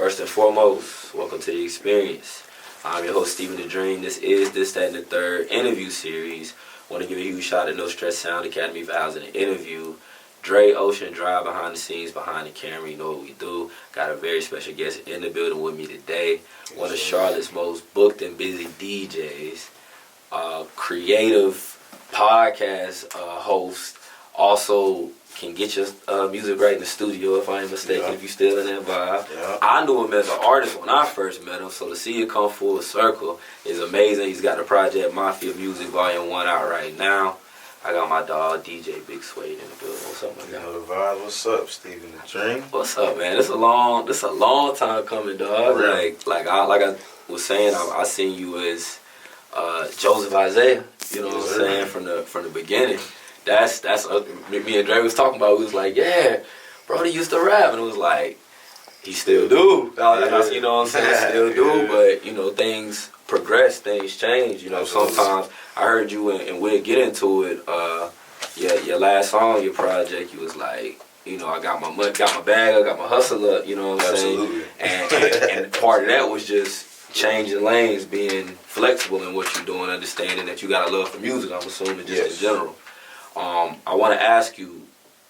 First and foremost, welcome to the experience. I'm your host, Stephen the Dream. This is This, That, and the Third interview series. Want to give a huge shout out to No Stress Sound Academy for housing an interview. Dre, Ocean, Drive behind the scenes, behind the camera. You know what we do. Got a very special guest in the building with me today. One of Charlotte's most booked and busy DJs. Creative podcast host. Also can get your music right in the studio, if I ain't mistaken, if you're still in that vibe. Yeah. I knew him as an artist when I first met him, so to see it come full circle is amazing. He's got the project Mafia Music Volume 1 out right now. I got my dog DJ Big Suede in the building. What's up, my guy? You know the vibe. What's up, Stephen the Dream? What's up, man? This a long time coming, dog. Really? Like I was saying, I seen you as Joseph Isaiah. You know what I'm saying, from the beginning. That's me and Dre was talking about. We was like, yeah, bro, he used to rap, and it was like, he still do. You know what I'm saying? Still do, but you know, things progress, things change. You know, sometimes I heard you and we'll get into it. Your last song, your project, you was like, you know, I got my money, got my bag, I got my hustle up. You know what I'm saying? And part of that was just changing lanes, being flexible in what you're doing, understanding that you got a love for music. I'm assuming just in general. I want to ask you,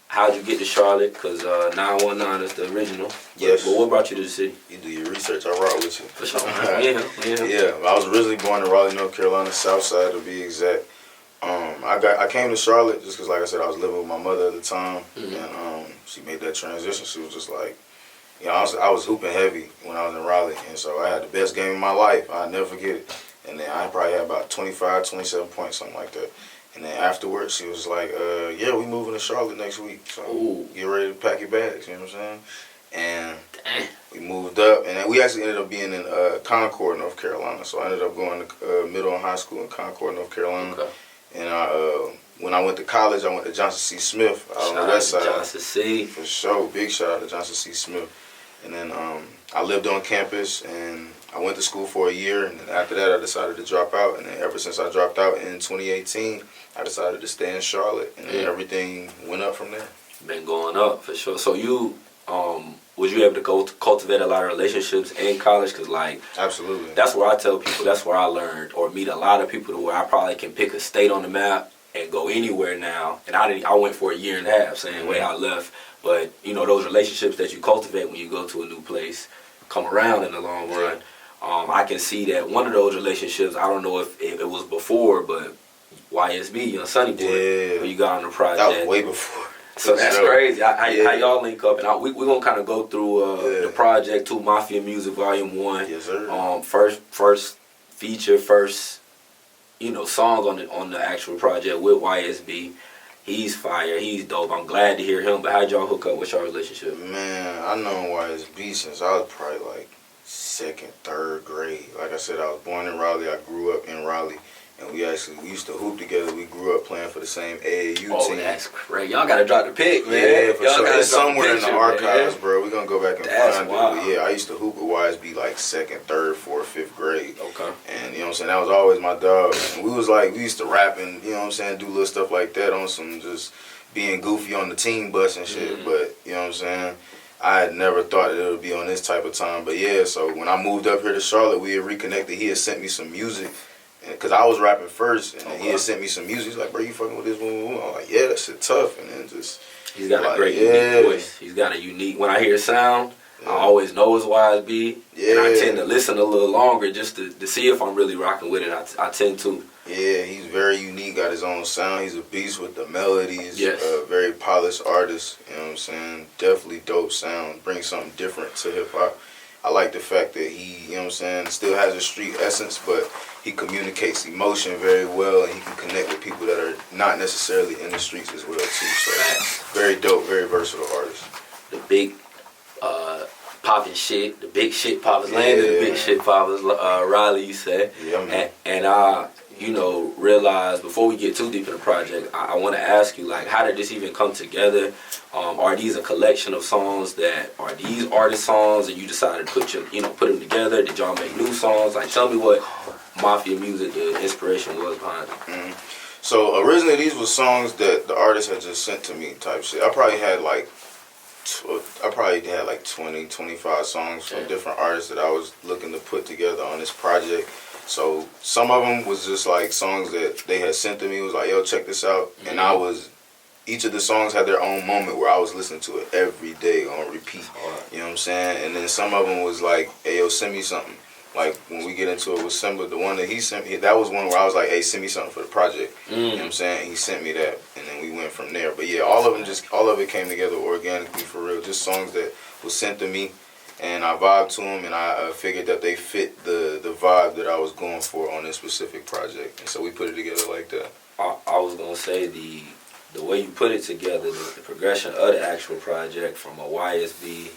how'd you get to Charlotte? Because 919 is the original. Yes. But what brought you to the city? You do your research. I rock with you. For sure. Yeah. I was originally born in Raleigh, North Carolina, South Side to be exact. I came to Charlotte just because, like I said, I was living with my mother at the time, and she made that transition. She was just like, you know, I was hooping heavy when I was in Raleigh, and so I had the best game of my life. I'll never forget it. And then I probably had about 25, 27 points, something like that. And then afterwards, she was like, yeah, we moving to Charlotte next week. So get ready to pack your bags, you know what I'm saying? And we moved up. And then we actually ended up being in Concord, North Carolina. So I ended up going to middle and high school in Concord, North Carolina. Okay. And when I went to college, I went to Johnson C. Smith out on the west side. Johnson C. For sure. Big shout out to Johnson C. Smith. And then I lived on campus, and I went to school for a year, and then after that I decided to drop out, and then ever since I dropped out in 2018, I decided to stay in Charlotte, and then everything went up from there. Been going up, for sure. So you, was you able to go to cultivate a lot of relationships in college? Because, like, absolutely, that's where I tell people, that's where I learned, or meet a lot of people to where I probably can pick a state on the map and go anywhere now. And I went for a year and a half, same way I left. But, you know, those relationships that you cultivate when you go to a new place come around in the long run. I can see that one of those relationships, I don't know if it was before, but YSB, you know, Sunny Boy, when you got on the project. That was way before. So that's crazy. How y'all link up? And we're going to kind of go through the project to Mafia Music Volume 1. Yes, sir. First feature, you know, songs on the actual project with YSB. He's fire. He's dope. I'm glad to hear him. But how'd y'all hook up? What's your relationship? Man, I known YSB since I was probably like second, third grade. Like I said, I was born in Raleigh. I grew up in Raleigh. And we used to hoop together. We grew up playing for the same AAU team. Oh, that's great. Y'all got to drop the pic, man. Yeah, for sure. It's somewhere in the archives, bro. We're going to go back and find it. But yeah, I used to hoop with YSB like second, third, fourth, fifth grade. Okay. And, you know what I'm saying, that was always my dog. And we used to rap and, you know what I'm saying, do little stuff like that on some just being goofy on the team bus and shit. But, you know what I'm saying, I had never thought that it would be on this type of time. But yeah, so when I moved up here to Charlotte, we had reconnected. He had sent me some music. Because I was rapping first, and then he had sent me some music. He's like, bro, you fucking with this? I'm like, yeah, that shit tough. And then just... He's got a great unique voice. He's got a unique... When I hear sound, I always know it's YSB. Yeah. And I tend to listen a little longer just to see if I'm really rocking with it. I tend to. Yeah, he's very unique, got his own sound. He's a beast with the melodies. Yes. A very polished artist, you know what I'm saying? Definitely dope sound. Brings something different to hip-hop. I like the fact that he, you know what I'm saying, still has a street essence, but he communicates emotion very well, and he can connect with people that are not necessarily in the streets as well, too. So, very dope, very versatile artist. The big popping shit, the big shit poppers, landed the big shit poppers, Riley, you said. Yeah, man. And I, you know, realize before we get too deep in the project, I want to ask you, like, how did this even come together? Are these a collection of songs are these artist songs, and you decided to put them together? Did y'all make new songs? Like, tell me what Mafia Music, the inspiration was behind it. So originally these were songs that the artist had just sent to me type shit. I probably had like I probably had like 20, 25 songs from different artists that I was looking to put together on this project. So some of them was just like songs that they had sent to me. It was like, yo, check this out. And each of the songs had their own moment where I was listening to it every day on repeat. You know what I'm saying? And then some of them was like, hey, yo, send me something. Like when we get into it with Simba, the one that he sent me, that was one where I was like, hey, send me something for the project. You know what I'm saying? And he sent me that, and then we went from there. But yeah, all of it came together organically for real. Just songs that was sent to me, and I vibed to them, and I figured that they fit the vibe that I was going for on this specific project. And so we put it together like that. I was gonna say the way you put it together, the progression of the actual project from a YSB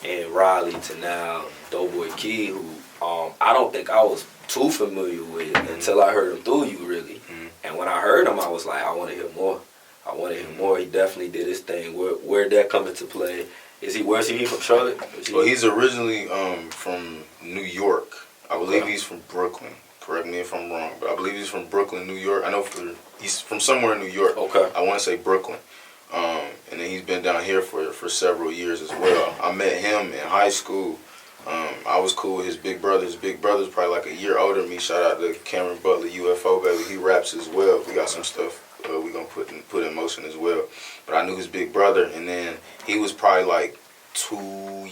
and Riley to now Doughboy Key, who I don't think I was too familiar with until I heard him through you, really. And when I heard him, I was like, I want to hear more. He definitely did his thing. Where'd that come into play? Where's he from, Charlotte? Well, he's originally from New York. I believe he's from Brooklyn. Correct me if I'm wrong, but I believe he's from Brooklyn, New York. I know he's from somewhere in New York. Okay. I want to say Brooklyn. And then he's been down here for several years as well. I met him in high school. I was cool with his big brother. His big brother's probably like a year older than me. Shout out to Cameron Butler, UFO baby. He raps as well. We got some stuff we gonna put in motion as well. But I knew his big brother, and then he was probably like 2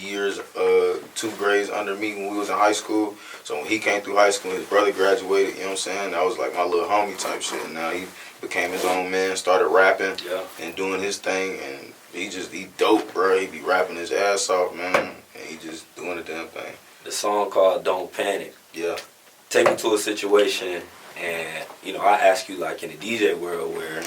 grades under me when we was in high school. So when he came through high school, his brother graduated. You know what I'm saying? That was like my little homie type shit. And now he became his own man, started rapping and doing his thing, and he dope, bro. He be rapping his ass off, man. And he just doing the damn thing. The song called Don't Panic. Yeah. Take me to a situation, and I ask you, like, in the DJ world where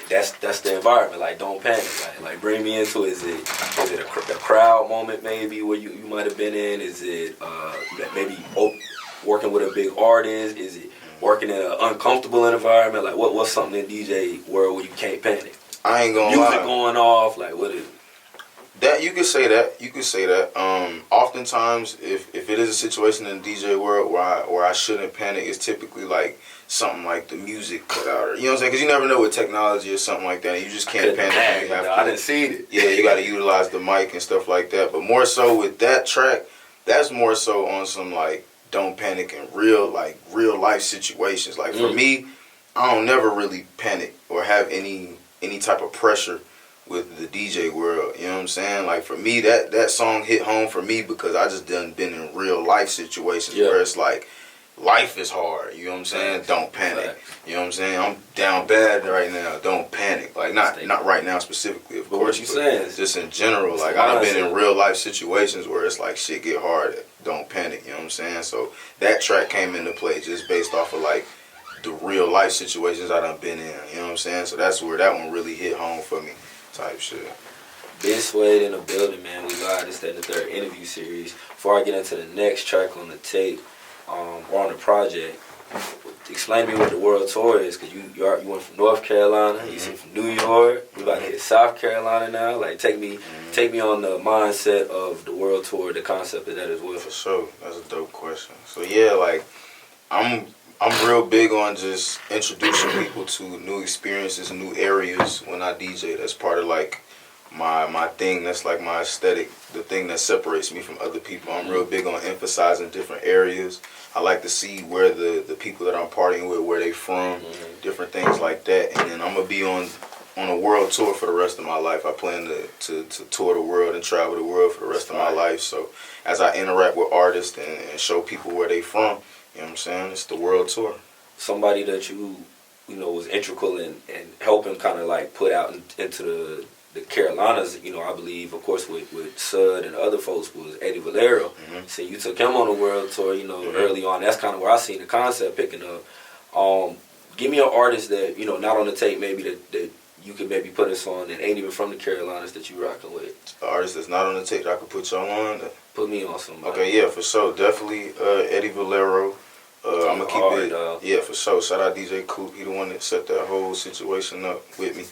that's the environment, like, don't panic. Like bring me into it. Is it a crowd moment maybe where you might have been in? Is it maybe working with a big artist? Is it working in an uncomfortable environment? Like what's something in DJ world where you can't panic? I ain't gonna lie. Music going off, like what is it? That you could say that. Oftentimes, if it is a situation in the DJ world where I shouldn't panic, it's typically like something like the music cut out, or you know what I'm saying? Because you never know with technology or something like that. You just can't panic. I didn't see it. Yeah, you got to utilize the mic and stuff like that. But more so with that track, that's more so on some like don't panic in real life situations. Like for me, I don't never really panic or have any type of pressure with the DJ world, you know what I'm saying? Like for me, that song hit home for me because I just done been in real life situations where it's like life is hard, you know what I'm saying? Don't panic. You know what I'm saying? I'm down bad right now. Don't panic. Like not right now specifically, of course. What you saying? Just in general, like I've been in real life situations where it's like shit get hard. Don't panic, you know what I'm saying? So that track came into play just based off of like the real life situations I done been in, you know what I'm saying? So that's where that one really hit home for me. Type shit. Big Suede in the building, man. We live. This is the third interview series. Before I get into the next track on the tape, or on the project, explain to me what the world tour is, because you went from North Carolina, you came from New York, we about to hit South Carolina now. Like take me on the mindset of the world tour, the concept of that as well. For sure, that's a dope question. So yeah, like I'm real big on just introducing people to new experiences and new areas when I DJ. That's part of like my thing. That's like my aesthetic, the thing that separates me from other people. I'm real big on emphasizing different areas. I like to see where the people that I'm partying with, where they from, different things like that. And then I'm gonna be on a world tour for the rest of my life. I plan to tour the world and travel the world for the rest of my life. So as I interact with artists and show people where they from, you know what I'm saying? It's the world tour. Somebody that you was integral in helping kind of like put out into the Carolinas, I believe, of course, with Suede and other folks was Eddie Valero. So you took him on a world tour, early on. That's kind of where I seen the concept picking up. Give me an artist that, not on the tape maybe that you could maybe put us on that ain't even from the Carolinas that you rocking with. An artist that's not on the tape that I could put y'all on? Put me on somebody. Okay, yeah, for sure. Definitely Eddie Valero. I'm going to keep it. Yeah, for sure. Shout out DJ Coop. He the one that set that whole situation up with me.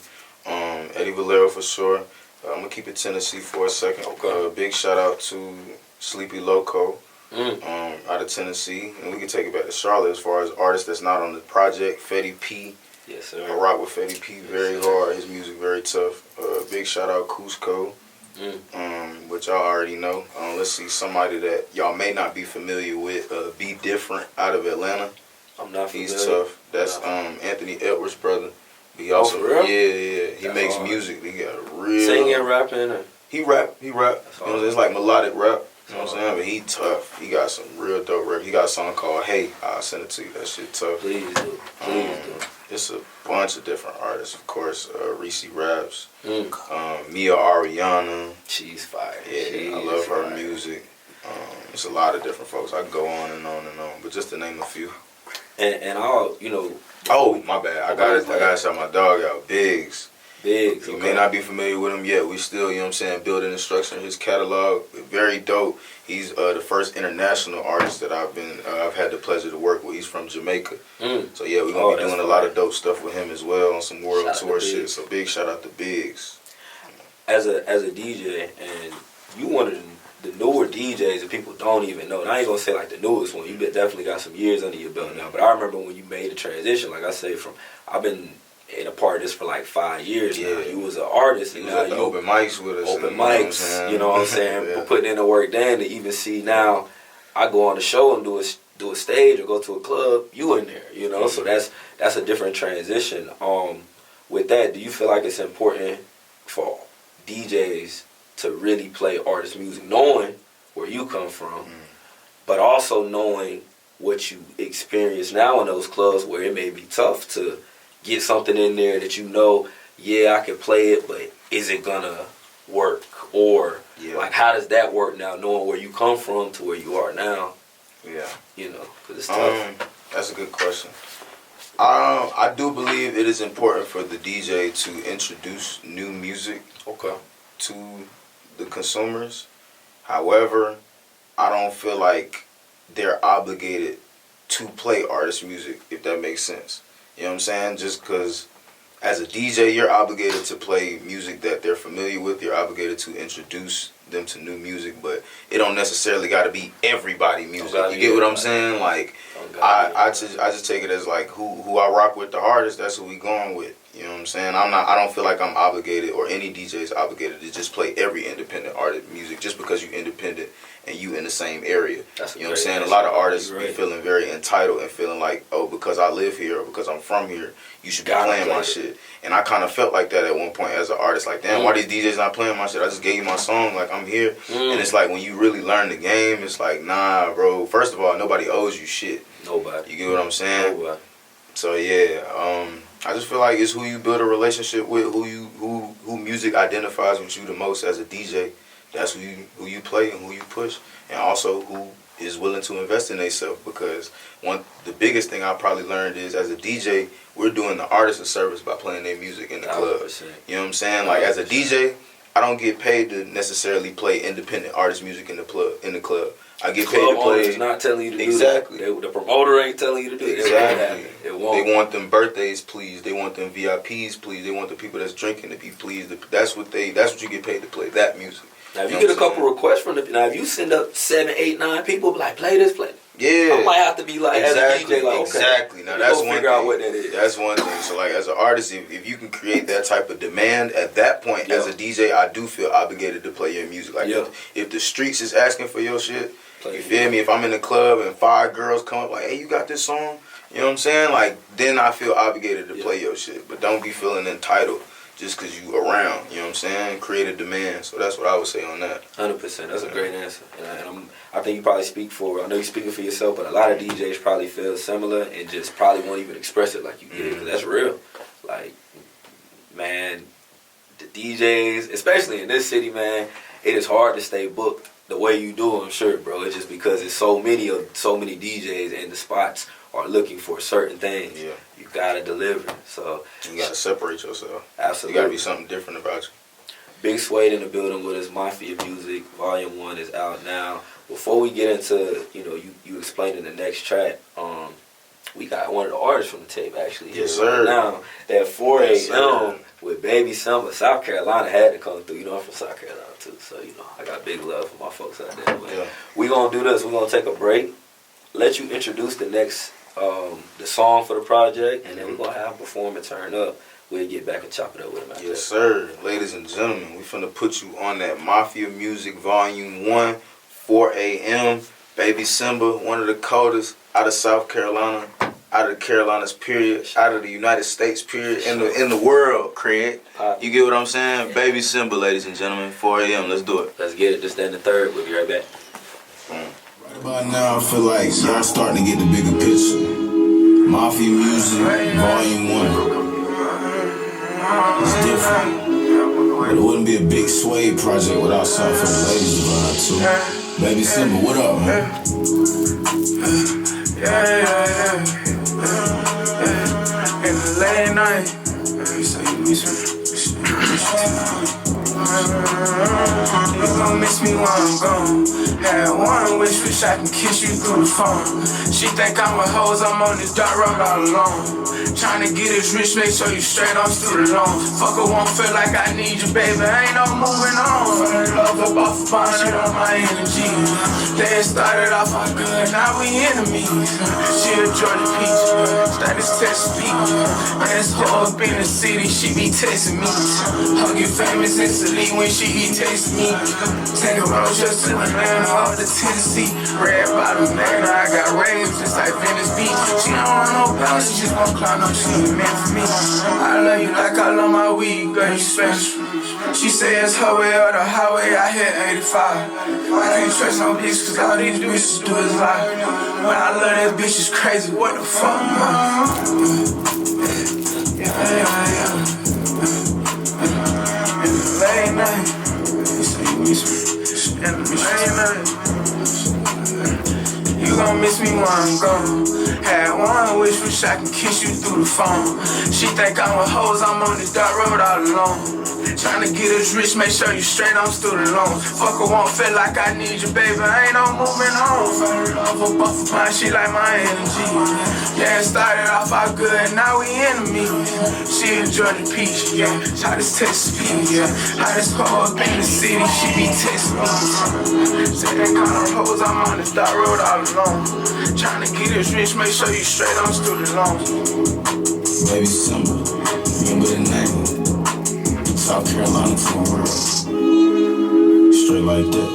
Eddie Valero for sure. I'm going to keep it Tennessee for a second. Okay. Big shout out to Sleepy Loco out of Tennessee. And we can take it back to Charlotte as far as artists that's not on the project. Fetty P. Yes, sir. I rock with Fetty P very hard. His music very tough. Big shout out Cusco. which y'all already know. Let's see somebody that y'all may not be familiar with. Be Different out of Atlanta. I'm not familiar. He's tough. That's Anthony Edwards' brother. He also, for real? Yeah. He That's makes hard. music. He got a real Singing, rapping, or? He rap. You know, it's like melodic rap. You know what I'm Oh. saying? But he tough. He got some real dope rap. He got a song called Hey. I'll send it to you. That shit tough. Please do. Please do. It's a bunch of different artists, of course. Reese Raps, Mia Ariana. She's fire. Yeah, I love her music. It's a lot of different folks. I could go on and on and on, but just to name a few. And I'll, you know. Oh, my bad. I gotta shout my dog out, Biggs. Biggs. You may not be familiar with him yet. We still, you know what I'm saying, building and structuring his catalog. Very dope. He's the first international artist that I've had the pleasure to work with. He's from Jamaica. So yeah, we're gonna be doing a lot of dope stuff with him as well on some world tour shit. So big shout out to Biggs. As a DJ, and you one of the newer DJs that people don't even know. And I ain't gonna say like the newest one. You definitely got some years under your belt now. But I remember when you made the transition. Like I say, I've been in a part of this for like 5 years now. You was an artist, and now you open mics with us. Open mics, you know what I'm saying? Yeah. Putting in the work then to even see now. I go on the show and do a stage or go to a club. You in there, you know. So that's a different transition. With that, do you feel like it's important for DJs to really play artist music, knowing where you come from, but also knowing what you experience now in those clubs where it may be tough to get something in there that you know, yeah, I can play it, but is it gonna work? Or like, how does that work now, knowing where you come from to where you are now? Yeah, you know, because it's tough. That's a good question. I do believe it is important for the DJ to introduce new music to the consumers. However, I don't feel like they're obligated to play artist music, if that makes sense. You know what I'm saying? Just because as a DJ, you're obligated to play music that they're familiar with. You're obligated to introduce them to new music, but it don't necessarily got to be everybody music. You get what I'm saying? Like, I just take it as like who I rock with the hardest. That's who we going with. You know what I'm saying? I don't feel like I'm obligated, or any DJ is obligated to just play every independent artist music just because you're independent and you in the same area. You know what I'm saying? A lot of artists be feeling very entitled and feeling like, oh, because I live here or because I'm from here, you should be playing my shit. And I kind of felt like that at one point as an artist. Like, damn, why these DJs not playing my shit? I just gave you my song, like, I'm here. And it's like, when you really learn the game, it's like, nah, bro. First of all, nobody owes you shit. Nobody. You get what I'm saying? Nobody. So yeah, I just feel like it's who you build a relationship with, who music identifies with you the most as a DJ. That's who you play and who you push, and also who is willing to invest in themselves. Because the biggest thing I probably learned is, as a DJ, we're doing the artist a service by playing their music in the club. 100%. You know what I'm saying? Like, as a DJ, I don't get paid to necessarily play independent artist music in the club. I get paid to play. Is not telling you to do exactly. The promoter ain't telling you to do it. Exactly. They want them birthdays pleased. They want them VIPs pleased. They want the people that's drinking to be pleased. That's what you get paid to play, that music. Now, if you get a couple requests from if you send up 7, 8, 9 people, be like, play this, play. Yeah. I might have to be like, exactly. as a DJ, like, okay. Exactly. Now, that's one figure thing. out what that is. That's one thing. So, like, as an artist, if you can create that type of demand, at that point, as a DJ, I do feel obligated to play your music. Like, if the streets is asking for your shit, you feel me? If I'm in the club and 5 girls come up like, hey, you got this song? You know what I'm saying? Like, then I feel obligated to play your shit. But don't be feeling entitled just because you around. You know what I'm saying? Create a demand. So that's what I would say on that. 100%. That's a great answer. And I think you probably speak for, I know you're speaking for yourself, but a lot of DJs probably feel similar and just probably won't even express it like you did. Because that's real. Like, man, the DJs, especially in this city, man, it is hard to stay booked the way you do, I'm sure, bro. It's just because it's so many DJs, and the spots are looking for certain things. Yeah. You gotta deliver. So you gotta separate yourself. Absolutely. You gotta be something different about you. Big Suede in the building with us. Mafia Music Volume 1 is out now. Before we get into, you explaining the next track, we got one of the artists from the tape actually here right now. That 4 a.m. with Baby Summer, South Carolina had to come through. I'm from South Carolina too, so I got big love for my folks out there. But we gonna do this. We're gonna take a break. Let you introduce the next the song for the project, and then we're gonna have a performance turn up. we'll get back and chop it up with him after Yes, sir. Ladies and gentlemen, we finna put you on that Mafia Music Volume 1, 4 a.m. Baby Simba, one of the coldest out of South Carolina, out of the Carolinas, period, out of the United States, period, in the world, Craig. You get what I'm saying? Baby Simba, ladies and gentlemen, 4 a.m. Let's do it. Let's get it. This, then the third. We'll be right back. Right about now, I feel like y'all starting to get the bigger picture. Mafia Music Volume 1. It's different. But it wouldn't be a big Suede project without something for the ladies to vibe to. Baby Simba, what up, man? In the late night, you gon' miss me when I'm gone. Had one wish I can kiss you through the phone. She think I'm with hoes, I'm on this dark road all alone. Tryna get this rich, make sure you straight on student loan. Fuck her, won't feel like I need you, baby, ain't no moving on. Fell in love up off the bond, shit on my energy. Then started off all good, now we enemies. She a Georgia peach, status test speak. And it's hoe up in the city, she be testing me. Her get famous instantly when she be tasting me. Take a road just to Atlanta or to Tennessee. Red bottom man, I got raves just like Venice Beach. She don't want no balance, she just gon' climb up, she ain't meant for me. I love you like I love my weed, girl, you special. She say it's her way or the highway, I hit 85. I can't trust no bitch cause all these bitches do is lie. When I love that bitch, it's crazy, what the fuck, man? In the late night, in the late night, you gon' miss me when I'm gone. Had one wish I can kiss you through the phone. She think I'm with hoes, I'm on this dark road all alone. Tryna get us rich, make sure you straight on student loan. Fuck her, won't feel like I need you, baby, ain't no moving on. Fell in love up off of mine, she like my energy. Yeah, it started off all good, now we enemies. She a Georgia peach, yeah, hottest text speed, yeah. Hottest hoe up in the city, she be texting me. Say that kind of hoes, I'm on this dark road all alone. Tryna get us rich, make sure you straight on student loans. Baby Simba, remember the name. South Carolina to the world. Straight like that.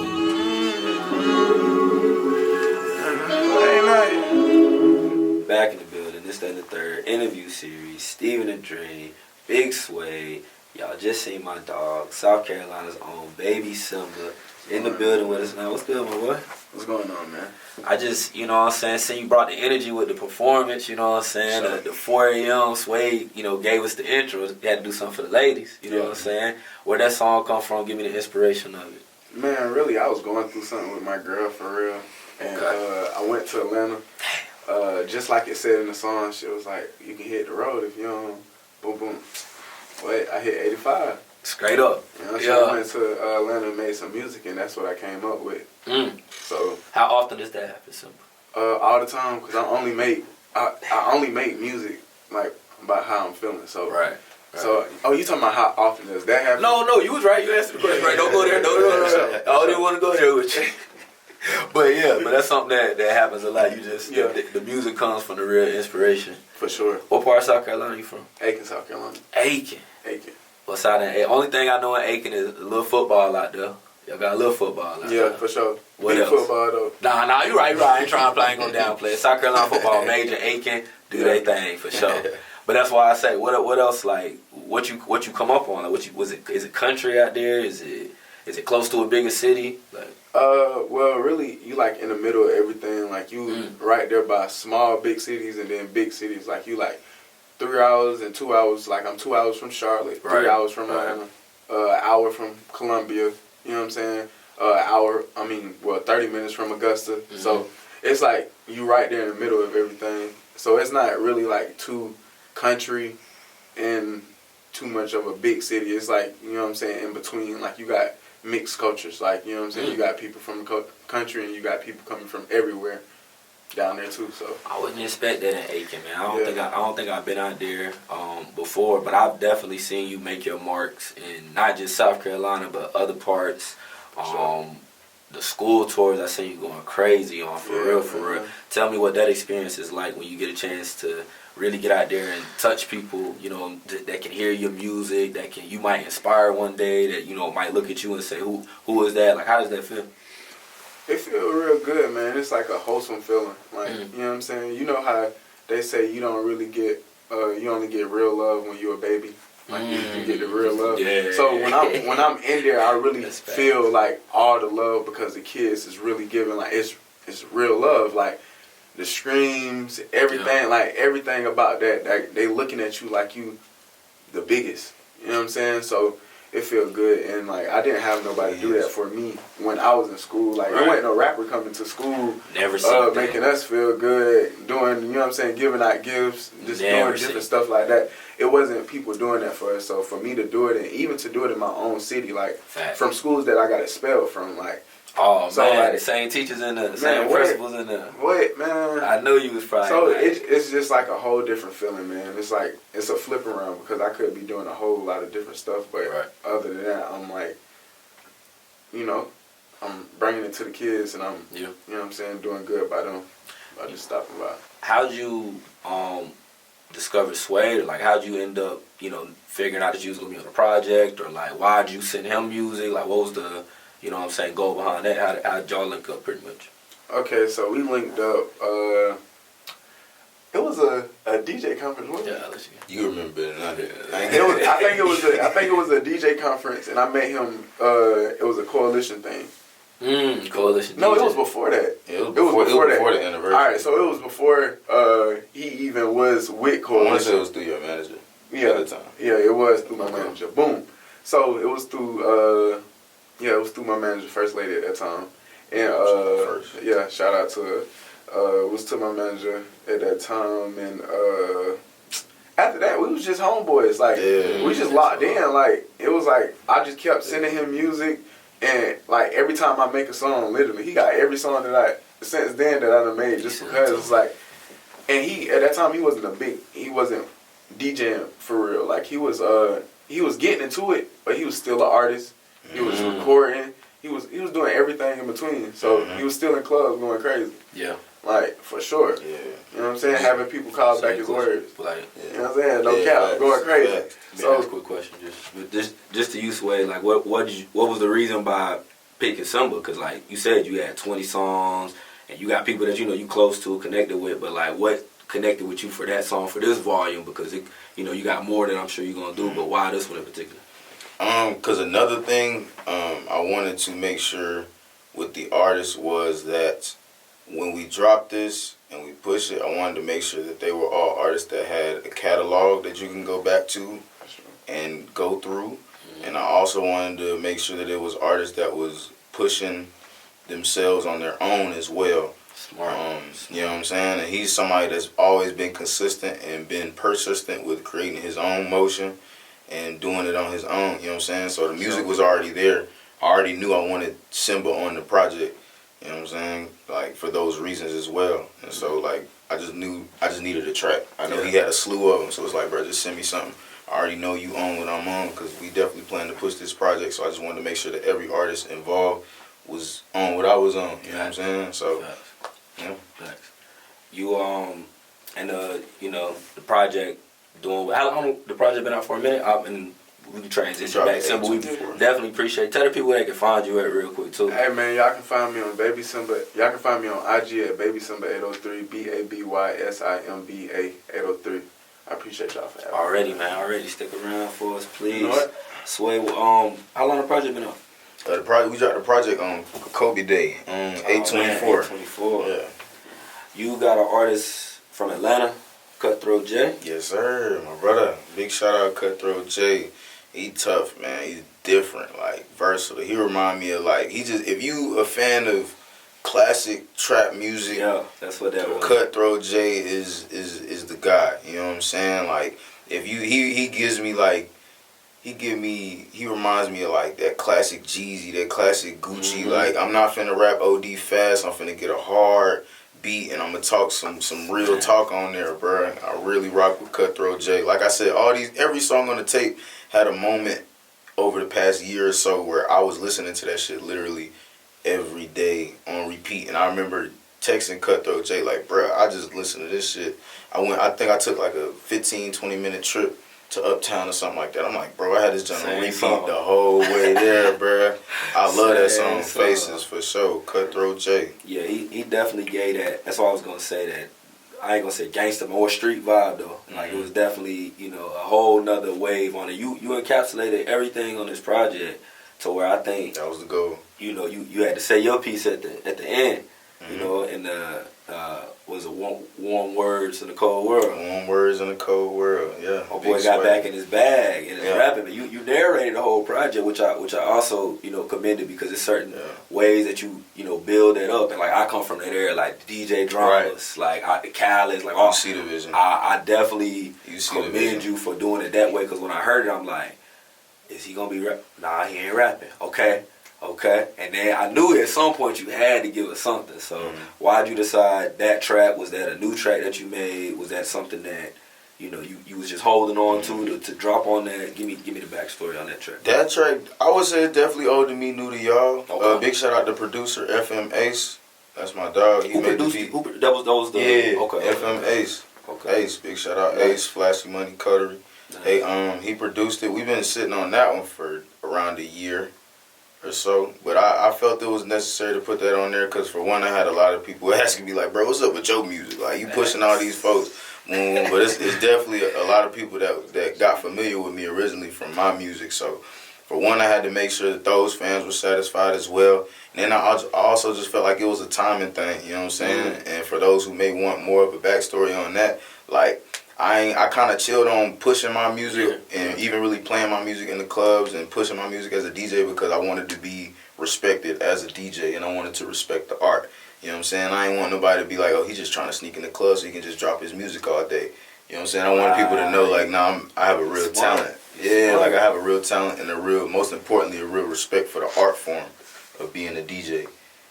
Back in the building. This, then the third interview series. Stephen and Dre, Big Suede. Y'all just seen my dog, South Carolina's own Baby Simba, in the building with us now. What's good, my boy? What's going on, man? I just, you know what I'm saying, seen you brought the energy with the performance, you know what I'm saying? Sure. The 4 a.m. Suede, you know, gave us the intro. You had to do something for the ladies, you know what I'm saying? Where that song come from, give me the inspiration of it. Man, really, I was going through something with my girl, for real. And I went to Atlanta. Just like it said in the song, she was like, you can hit the road if you don't, boom, boom. Wait, I hit 85. Straight up. You know, so I went to Atlanta and made some music, and that's what I came up with. So how often does that happen, Simba? all the time, because I only make music like about how I'm feeling. So Right. So you talking about how often does that happen? No, you was right. You answered the question right. Don't go there. No. I didn't want to go there with you. But that's something that happens a lot. You just the music comes from the real inspiration. For sure. What part of South Carolina you from? Aiken, South Carolina. Aiken. What's out in Aiken? Only thing I know in Aiken is a little football out there. Y'all got a little football out there. Yeah, for sure. What Big else? Football though. Nah, you right. I ain't trying to play, I ain't gonna downplay it. South Carolina football major, Aiken, do their thing for sure. But that's why I say, what else, like, what you come up on? Like, is it country out there? Is it close to a bigger city? Like, well, really, you like in the middle of everything. Like you right there by small, big cities, and then big cities. Like you like 3 hours and 2 hours. Like I'm 2 hours from Charlotte, 3 hours from Atlanta, hour from Columbia. You know what I'm saying? 30 minutes from Augusta. Mm-hmm. So it's like you right there in the middle of everything. So it's not really like too country and too much of a big city. It's like, you know what I'm saying, in between. Like you got mixed cultures. Like, you know what I'm saying? You got people from the country and you got people coming from everywhere down there too. So I wouldn't expect that in Aiken, man. I don't think I've been out there before, but I've definitely seen you make your marks in not just South Carolina but other parts. the school tours I see you going crazy on, for real. Tell me what that experience is like when you get a chance to really get out there and touch people, you know, that can hear your music, you might inspire one day, that, you know, might look at you and say, who is that? Like, how does that feel? It feels real good, man. It's like a wholesome feeling. Like, you know what I'm saying? You know how they say you don't really get, you only get real love when you're a baby. Like, you get the real love. Yeah. So when I'm in there, I really feel like all the love, because the kids is really giving, like, it's real love. Like, the screams, everything, like, everything about that, like, they looking at you like you the biggest. You know what I'm saying? So it feel good, and like, I didn't have nobody do that for me when I was in school. Like, there wasn't no rapper coming to school making us feel good, doing, you know what I'm saying, giving out gifts, just doing different stuff like that. It wasn't people doing that for us. So for me to do it, and even to do it in my own city, like, from schools that I got expelled from, like, so man, like, the same teachers in the same principals in the. What, man? I know you was probably. So it's just like a whole different feeling, man. It's like, it's a flip around, because I could be doing a whole lot of different stuff, but other than that, I'm like, you know, I'm bringing it to the kids, and I'm, you know what I'm saying, doing good by them, by just stopping by. How'd you discover Suede? Like, how'd you end up, you know, figuring out that you was gonna be on a project, or like, why'd you send him music? Like, what was the, you know what I'm saying, goal behind that? How'd y'all link up, pretty much? Okay, so we linked up. It was a DJ conference, wasn't it? Yeah, you remember better than I did. I think it was a DJ conference, and I met him. It was a coalition thing. Coalition. No, it was before that. It was before the anniversary. All right, so it was before he even was with coalition. I want to say it was through your manager. Yeah, at the time. Yeah, it was through my manager. Boom. So it was through. Yeah, it was through my manager, First Lady at that time. And yeah, shout out to her. It was to my manager at that time, and after that we was just homeboys. Like, we just locked in. Like, it was like, I just kept sending him music, and like, every time I make a song, literally, he got every song that since then that I done made, just because it's like, and at that time he wasn't DJing for real. Like, he was getting into it, but he was still an artist. He was recording. He was doing everything in between. So he was still in clubs going crazy. Yeah. Like, for sure. Yeah. You know what I'm saying? Having people call back his words. Like, you know what I'm saying? No cap. Going crazy. So, that's a quick question. Just to you, Suede, like, what was the reason by picking Simba? Because, like you said, you had 20 songs, and you got people that, you know, you close to, connected with, but, like, what connected with you for that song, for this volume? Because, it, you know, you got more than I'm sure you're going to do, but why this one in particular? Because another thing I wanted to make sure with the artist was that when we dropped this and we pushed it, I wanted to make sure that they were all artists that had a catalog that you can go back to and go through. And I also wanted to make sure that it was artists that was pushing themselves on their own as well. Smart. You know what I'm saying? And he's somebody that's always been consistent and been persistent with creating his own motion and doing it on his own, you know what I'm saying? So the music was already there. I already knew I wanted Simba on the project, you know what I'm saying? Like, for those reasons as well. And so, like, I just needed a track. I know he had a slew of them, so it's like, bro, just send me something. I already know you own what I'm on, because we definitely plan to push this project, so I just wanted to make sure that every artist involved was on what I was on, you know what I'm saying? So, yeah. Thanks. You, you know, the project, how long the project been out for? A minute, and we can transition back. Simba, we definitely appreciate. Tell the people where they can find you at real quick too. Hey man, y'all can find me on Baby Simba. Y'all can find me on IG at Baby Simba 803, BABYSIMBA 803. I appreciate y'all for having me. Already stick around for us, please. You know what? Suede, how long the project been out? We dropped the project on Kobe Day on 8/24. 8/24. Yeah. You got an artist from Atlanta, Cutthroat J? Yes, sir. My brother. Big shout out Cutthroat J. He tough, man. He's different, like, versatile. He remind me of, like, if you a fan of classic trap music, yeah, that's what that was. Cutthroat J is the guy. You know what I'm saying? Like, if you he gives me like he reminds me of like that classic Jeezy, that classic Gucci. Like, I'm not finna rap OD fast. I'm finna get a hard beat and I'm gonna talk some real talk on there, bro. I really rock with Cutthroat J. Like I said, every song on the tape had a moment over the past year or so where I was listening to that shit literally every day on repeat. And I remember texting Cutthroat J like, bruh, I just listened to this shit. I think I took like a 15, 20-minute trip to Uptown or something like that. I'm like, bro, I had this joint on repeat the whole way there, bruh. I love that song, Faces, for sure. Cutthroat J. Yeah, he definitely gave that. That's why I was going to say that. I ain't going to say gangster, more street vibe, though. Like, it was definitely, you know, a whole nother wave on it. You encapsulated everything on this project to where I think... That was the goal. You know, you had to say your piece at the end, you know, and was it warm words in the cold world? Warm words in the cold world, yeah. My boy got back in his bag and his rapping, but you narrated the whole project, which I also, you know, commended because there's certain ways that you know, build that up. And like, I come from that area, like DJ dramas, like the Khaled's, like all. You see the vision. I definitely commend you for doing it that way, because when I heard it, I'm like, is he gonna be rap? Nah, he ain't rapping. Okay. And then I knew at some point you had to give us something. So why'd you decide that track? Was that a new track that you made? Was that something that, you know, you was just holding on to drop on that? Give me the backstory on that track. That track, I would say, it's definitely old to me, new to y'all. Okay. Big shout out to producer FM Ace. That's my dog. He made the beat. That was the FM Ace. Okay. Ace, big shout out Ace, Flashy Money Coterie. Nice. Hey, he produced it. We've been sitting on that one for around a year or so, but I felt it was necessary to put that on there because, for one, I had a lot of people asking me like, bro, what's up with your music? Like, you pushing all these folks. But it's definitely a lot of people that got familiar with me originally from my music. So, for one, I had to make sure that those fans were satisfied as well. And then I also just felt like it was a timing thing, you know what I'm saying? And for those who may want more of a backstory on that, like, I kind of chilled on pushing my music and even really playing my music in the clubs and pushing my music as a DJ because I wanted to be respected as a DJ and I wanted to respect the art. You know what I'm saying? I ain't want nobody to be like, oh, he's just trying to sneak in the club so he can just drop his music all day. You know what I'm saying? I want people to know, like, nah, I have a real talent. Yeah, like, I have a real talent and most importantly, a real respect for the art form of being a DJ.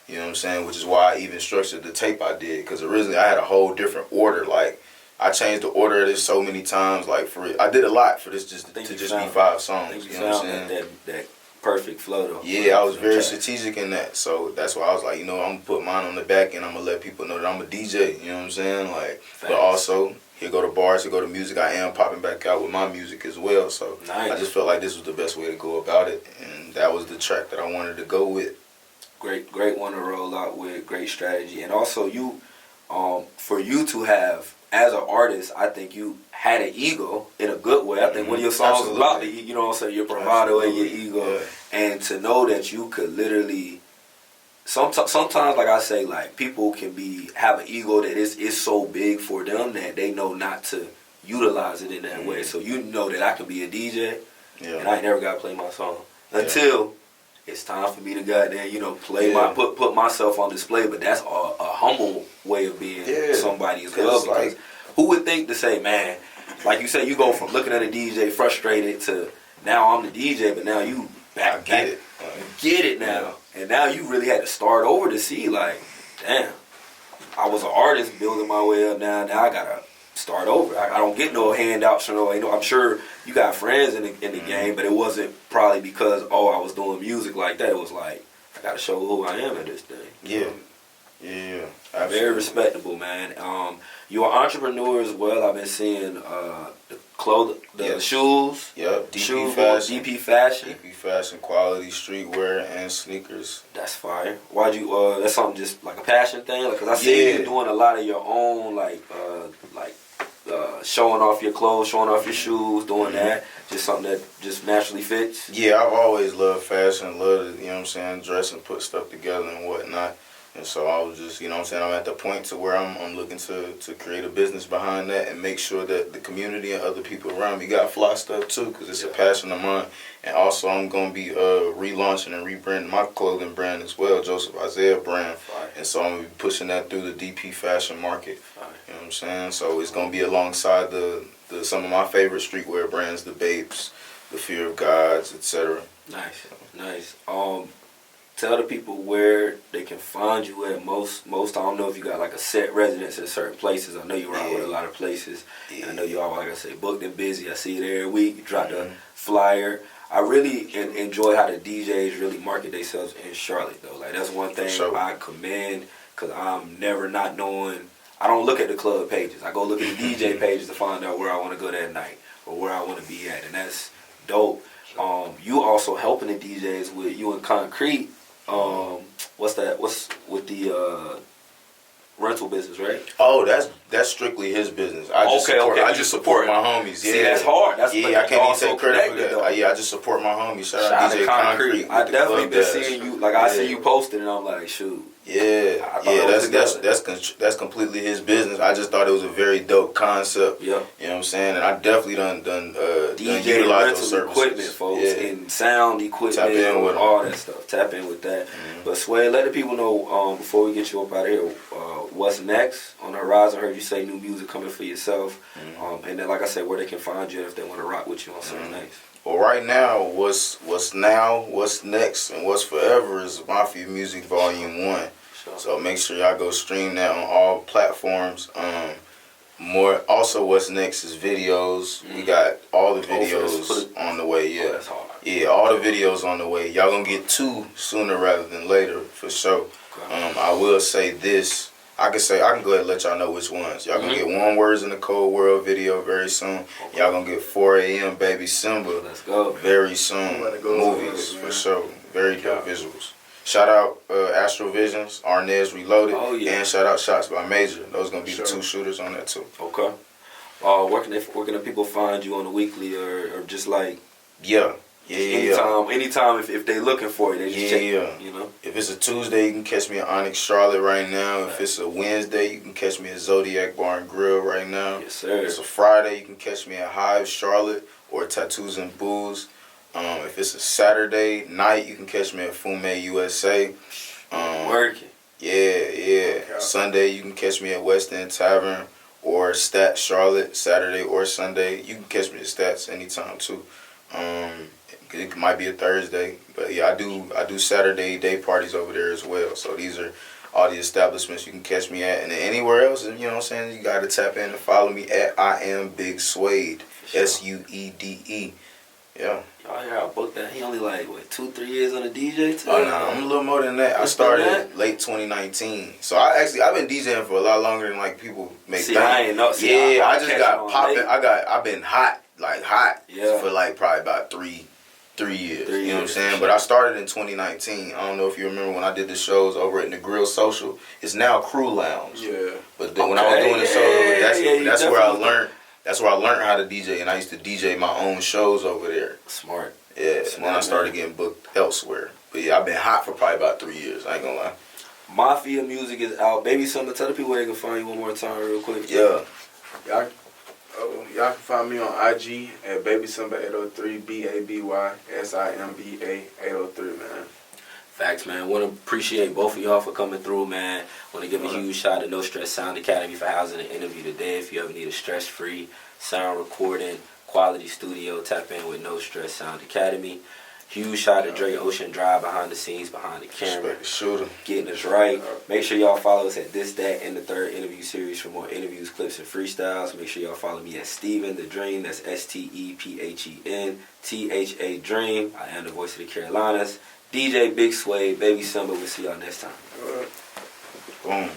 You know what I'm saying? Which is why I even structured the tape I did, because originally I had a whole different order. Like, I changed the order of this so many times. Like, I did a lot for this to just be 5 songs. You know what I'm saying? That perfect flow, though. Yeah, I was very strategic in that. So that's why I was like, you know, I'm going to put mine on the back and I'm going to let people know that I'm a DJ. You know what I'm saying? Like, but also, here go to bars, here go to music. I am popping back out with my music as well. So I just felt like this was the best way to go about it. And that was the track that I wanted to go with. Great one to roll out with. Great strategy. And also, for you to have, as an artist, I think you had an ego in a good way. I think one of your songs was about you know what I'm saying, your bravado and your ego. Yeah. And to know that you could literally, sometimes, like I say, like, people can have an ego that is so big for them that they know not to utilize it in that way. So you know that I can be a DJ and I ain't never got to play my song until it's time for me to goddamn, you know, play put myself on display. But that's a humble way of being somebody as well. Because who would think to say, man, like you said, you go from looking at a DJ frustrated to now I'm the DJ, but now you get it now. And now you really had to start over to see, like, damn, I was an artist building my way up now I gotta start over. I don't get no handouts or no, you know, I'm sure you got friends in the game, but it wasn't probably because, I was doing music like that. It was like, I gotta show who I am at this thing. Yeah. Absolutely. Very respectable, man. You're an entrepreneur as well. I've been seeing the clothing, the shoes. Yep. DP Fashion. DP Fashion, quality streetwear and sneakers. That's fire. Why'd you? That's something just like a passion thing. Like, cause I see you doing a lot of your own, like showing off your clothes, showing off your shoes, doing that. Just something that just naturally fits. Yeah, I've always loved fashion, loved, you know what I'm saying, dress and put stuff together and whatnot. And so I was just, you know what I'm saying, I'm at the point to where I'm looking to create a business behind that and make sure that the community and other people around me got fly stuff too, because it's a passion of mine. And also I'm going to be relaunching and rebranding my clothing brand as well, Joseph Isaiah brand. And so I'm going to be pushing that through the DP Fashion market. You know what I'm saying? So it's going to be alongside some of my favorite streetwear brands, the Babes, the Fear of Gods, etc. Nice. Tell the people where they can find you at most. I don't know if you got like a set residence in certain places. I know you're out with a lot of places. And I know you all, like I say, booked and busy. I see it every week. You drop the flyer. I really enjoy how the DJs really market themselves in Charlotte though. Like that's one thing I commend, because I'm never not knowing. I don't look at the club pages. I go look at the DJ pages to find out where I want to go that night or where I want to be at, and that's dope. You also helping the DJs with you and Concrete. What's with the rental business, right? Oh, that's strictly his business. I just support my homies. Yeah, see, that's hard. That's I can't even take credit for that. I just support my homies. Shout out DJ Concrete. I definitely been seeing you. Like I see you posted, and I'm like, shoot. Yeah, that's completely his business. I just thought it was a very dope concept. Yeah, you know what I'm saying. And I definitely done DJ rental equipment, folks, and sound equipment, tap in with all that stuff. Tap in with that. Mm-hmm. But Suede, let the people know before we get you up out of here, what's next on the horizon. I heard you say new music coming for yourself, and then like I said, where they can find you if they want to rock with you on certain nights. Well, right now, what's next, and what's forever is Mafia Music Volume 1. Sure. So make sure y'all go stream that on all platforms. Also, what's next is videos. We got all the videos on the way. Yeah, that's hard. Yeah, all the videos on the way. Y'all gonna get 2 sooner rather than later for sure. Okay. I will say this. I can go ahead and let y'all know which ones. Y'all gonna get One Words in the Cold World video very soon. Okay. Y'all gonna get 4 a.m. Baby Simba. Let's go. Very soon. Movies for sure. Very dope visuals. Shout out Astrovisions, Arnez Reloaded, and shout out Shots by Major. Those gonna be the 2 shooters on that too. Okay. Where can the people find you on the weekly or just like? Anytime if they looking for you, they just check. You know. If it's a Tuesday, you can catch me at Onyx Charlotte right now. If it's a Wednesday, you can catch me at Zodiac Bar and Grill right now. Yes, sir. If it's a Friday, you can catch me at Hive Charlotte or Tattoos and Booze. If it's a Saturday night, you can catch me at Fume USA. Working. Yeah. Okay. Sunday, you can catch me at West End Tavern or Stats Charlotte, Saturday or Sunday. You can catch me at Stats anytime too. It might be a Thursday, but yeah, I do Saturday day parties over there as well. So these are all the establishments you can catch me at, and then anywhere else, you know what I'm saying, you got to tap in and follow me at I Am Big Suede, Suede. Yeah. Oh yeah, I booked that. He only like 2-3 years on the DJ too. Oh no, I'm a little more than that. I started late 2019, so I've been DJing for a lot longer than like people make think. I ain't know. I just got popping. I've been hot for like probably about 3 years. You know what I'm saying? But I started in 2019. I don't know if you remember when I did the shows over at the Grill Social. It's now Crew Lounge. Yeah. But then when I was doing the shows, that's where I learned. That's where I learned how to DJ, and I used to DJ my own shows over there. Smart. Yeah. And then I started getting booked elsewhere. But yeah, I've been hot for probably about 3 years. I ain't gonna lie. Mafia Music is out. Baby Simba, tell the people where they can find you one more time real quick. Yeah. Y'all can find me on IG at Baby Simba 803, BABYSIMBA 803, man. Facts, man. Want to appreciate both of y'all for coming through, man. Want to give a huge shout out to No Stress Sound Academy for housing an interview today. If you ever need a stress-free sound recording, quality studio, tap in with No Stress Sound Academy. Huge shout out to Dre Ocean Drive behind the scenes, behind the camera. Getting us right. Make sure y'all follow us at This, That, and the Third interview series for more interviews, clips, and freestyles. Make sure y'all follow me at Steven the Dream. That's STEPHEN THA Dream. I am the voice of the Carolinas. DJ Big Suede, Baby Simba. We'll see y'all next time. Boom.